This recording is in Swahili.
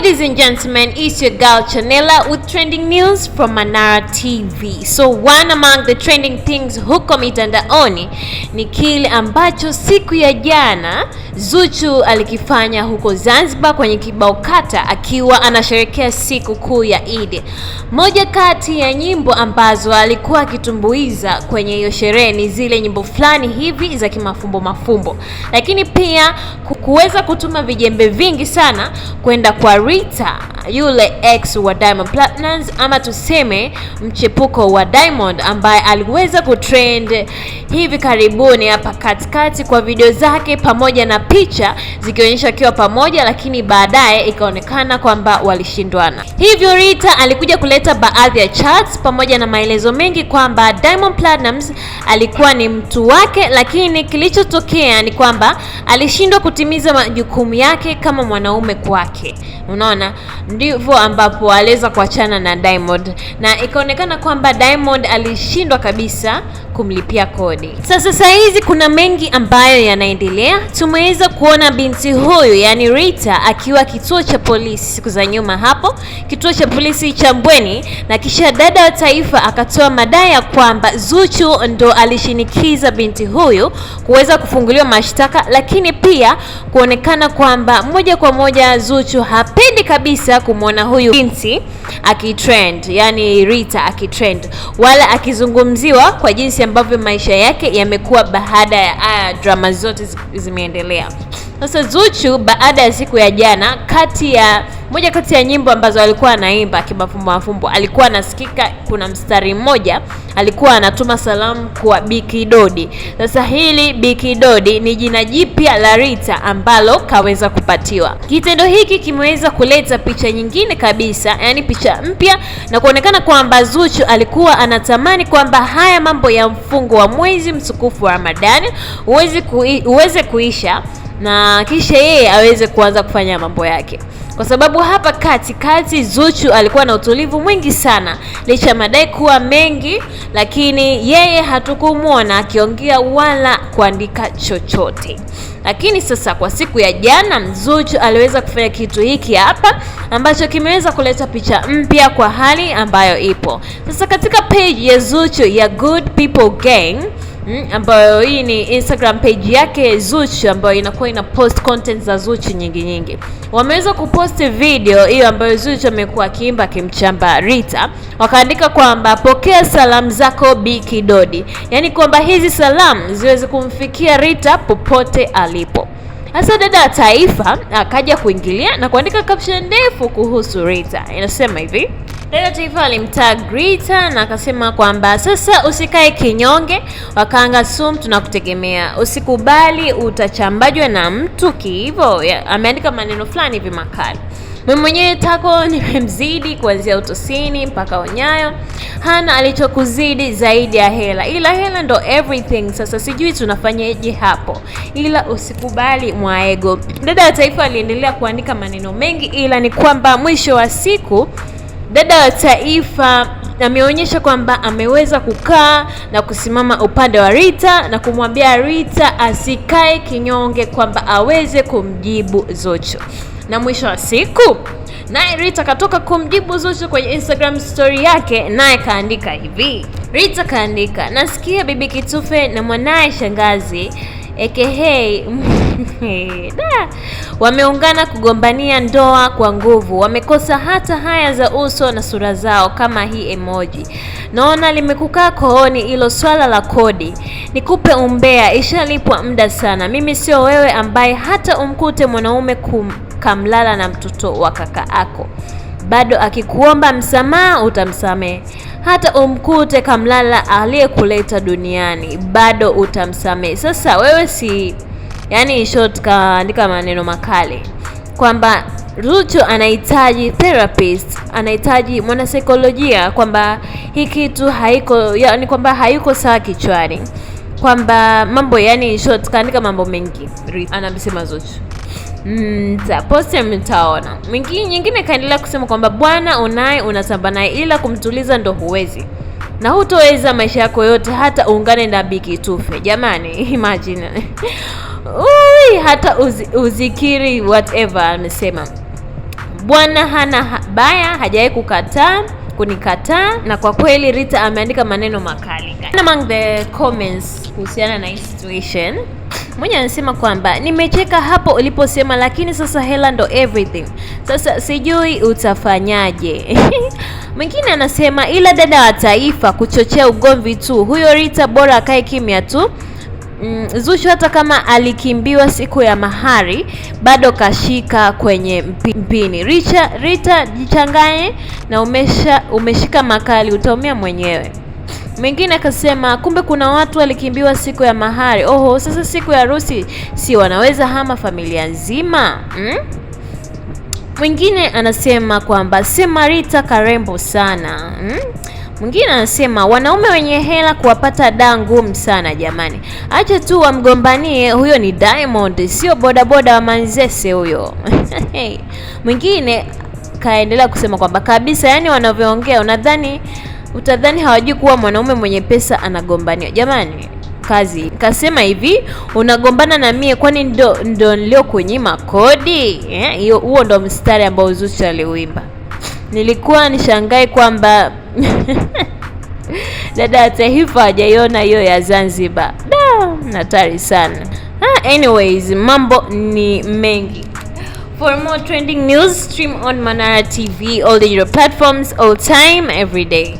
Ladies and gentlemen, it's your girl Chanela with trending news from Manara TV. So one among the trending things huko mitandaoni ni kile ambacho siku ya jana Zuchu alikifanya huko Zanzibar kwenye kibao kata akiwa anasherehekea siku kuu ya Eid. Moja kati ya nyimbo ambazo alikuwa akitumbuiza kwenye hiyo sherehe ni zile nyimbo fulani hivi za kimafumbo mafumbo. Lakini pia kuweza kutuma vijembe vingi sana kwenda kwa Rita, yule ex wa Diamond Platnumz, ama tuseme mchepuko wa Diamond, ambaye aliweza kutrend hivi karibuni hapa katikati kwa video zake pamoja na picha zikionyesha akiwa pamoja, lakini baadaye ikaonekana kwamba walishindwana. Hivyo Rita alikuja kuleta baadhi ya charts pamoja na maelezo mengi kwamba Diamond Platnumz alikuwa ni mtu wake, lakini kilichotokea ni kwamba alishindwa kutimiza majukumu yake kama mwanaume kwake. Unaona, ndivyo ambapo aliweza kuachana na Diamond na ikaonekana kwamba Diamond alishindwa kabisa kumlipia kodi. Sasa hizi kuna mengi ambayo yanaendelea. Tumeweza kuona binti huyu, yani Rita, akiwa kituo cha polisi siku za nyuma hapo, kituo cha polisi cha Mbweni, na kisha dada wa taifa akatoa madai ya kwamba Zuchu ndo alishinikiza binti huyu kuweza kufunguliwa mashtaka, lakini pia kuonekana kwamba moja kwa moja Zuchu hapendi kabisa kumwona huyu binti akitrend, yani Rita akitrend, wala akizungumziwa kwa jinsi ambavyo maisha yake yamekuwa baada ya drama zote zimeendelea. Sasa Zuchu baada ya siku ya jana, moja kati ya nyimbo ambazo alikuwa anaimba kimafumbo mafumbo, alikuwa anasikika kuna mstari mmoja alikuwa anatuma salamu kwa Biki Dodi. Sasa hili Biki Dodi ni jina jipya la Rita ambalo kaweza kupatiwa. Kitendo hiki kimeweza kuleta picha nyingine kabisa, yani picha mpya, na kuonekana kwamba Zuchu alikuwa anatamani kwamba haya mambo ya mfungo wa mwezi mtukufu wa Ramadhani uweze kuisha na kisha yeye aweze kuanza kufanya mambo yake, kwa sababu hapa katikati Zuchu alikuwa na utulivu mwingi sana licha madai kuwa mengi, lakini yeye hatukumuona akiongea wala kuandika chochote. Lakini sasa kwa siku ya jana Zuchu aliweza kufanya kitu hiki hapa ambacho kimeweza kuleta picha mpya kwa hali ambayo ipo sasa katika page ya Zuchu ya Good People Gang, ambayo hii ni Instagram page yake Zuchu, ambayo inakuwa ina post content za Zuchu nyingi. Wameweza kupost video hiyo ambayo Zuchu amekuwa akiimba kimchamba Rita, wakaandika kwamba pokea salamu zako Biki Dodi, yani kwamba hizi salamu ziweze kumfikia Rita popote alipo. Sasa dada wa taifa akaja kuingilia na kuandika caption ndefu kuhusu Rita. Inasema hivi: dada taifa alimtag Rita na akasema kwamba sasa usikae kinyonge, wakaanga sumu tunakutegemea, usikubali utachambajwa na mtu kiivo. Ameandika maneno fulani hivi makali. Mimi mwenyewe tako nimemzidi kuanzia utosini mpaka unyayo, hana alichokuzidi zaidi ya hela, ila hela ndo everything. Sasa sijui tunafanyaje hapo, ila usikubali mwaego. Dada wa taifa aliendelea kuandika maneno mengi, ila ni kwamba mwisho wa siku dada wa taifa ameonyesha kwamba ameweza kukaa na kusimama upande wa Rita na kumwambia Rita asikae kinyonge, kwamba aweze kumjibu Zuchu. Na mwisho wa siku naye Rita katoka kumjibu Zuchu kwenye Instagram story yake, naye kaandika hivi. Rita kaandika: nasikia bibi Kitufe na mwanae shangazi wameungana kugombania ndoa kwa nguvu, wamekosa hata haya za uso na sura zao kama hii emoji. Naona limekukaa kooni ilo swala la kodi. Nikupe umbea, ishalipwa muda sana. Mimi sio wewe ambaye hata umkute mwanaume kamlala na mtoto wa kaka ako, bado akikuomba msamaha utamsamehe. Hata umkute kamlala aliyekuleta duniani, bado utamsamehe. Sasa wewe si, yani short kaandika maneno makali kwamba Zuchu anahitaji therapist, anahitaji mwanasaikolojia, kwamba hii kitu haiko, yani kwamba hayuko sawa kichwani, kwamba mambo, yani short kaandika mambo mengi anamsema Zuchu. Poste mtaona. Nyingine kaendelea kusema kwamba bwana unaye unatamba naye, ila kumtuliza ndo huwezi, na hutoweza maisha yako yote hata uungane na Biki Tufe. Jamani, imagine hata uzikiri whatever amesema. bwana hana baya, hajawahi kunikataa, na kwa kweli Rita ameandika maneno makali. Among the comments kuhusiana na hii situation, mmoja anasema kwamba nimecheka hapo uliposema lakini sasa hela ndo everything. Sasa sijui utafanyaje. Mwingine anasema ila dada wa taifa kuchochea ugomvi tu. Huyo Rita bora akae kimya tu. Zuchu hata kama alikimbiwa siku ya mahari bado kashika kwenye mpini. Rita jichanganye na umeshika makali utaumia mwenyewe. Mwingine akasema kumbe kuna watu walikimbiwa siku ya mahari. Oho, sasa siku ya harusi si wanaweza hama familia nzima? Mwingine anasema kwamba sema Rita karembo sana. Mwingine anasema wanaume wenye hela kuwapata daa ngumu sana jamani. Acha tu wamgombanie, huyo ni Diamond, sio bodaboda wa Manzese huyo. Mwingine kaendelea kusema kwamba kabisa, yani wanavyoongea utadhani hawajui kuwa mwanaume mwenye pesa anagombania. Jamani, kazi. Kasema hivi, unagombana na mie kwani ndo nilio kunyima kodi? Huo ndo mstari ambao Zuchu aliuimba. Nilikuwa nishangai kwamba dada wa taifa hajaiona hiyo ya Zanzibar. Hatari sana. Anyways, mambo ni mengi. For more trending news, stream on Manara TV, all digital platforms, all time, every day.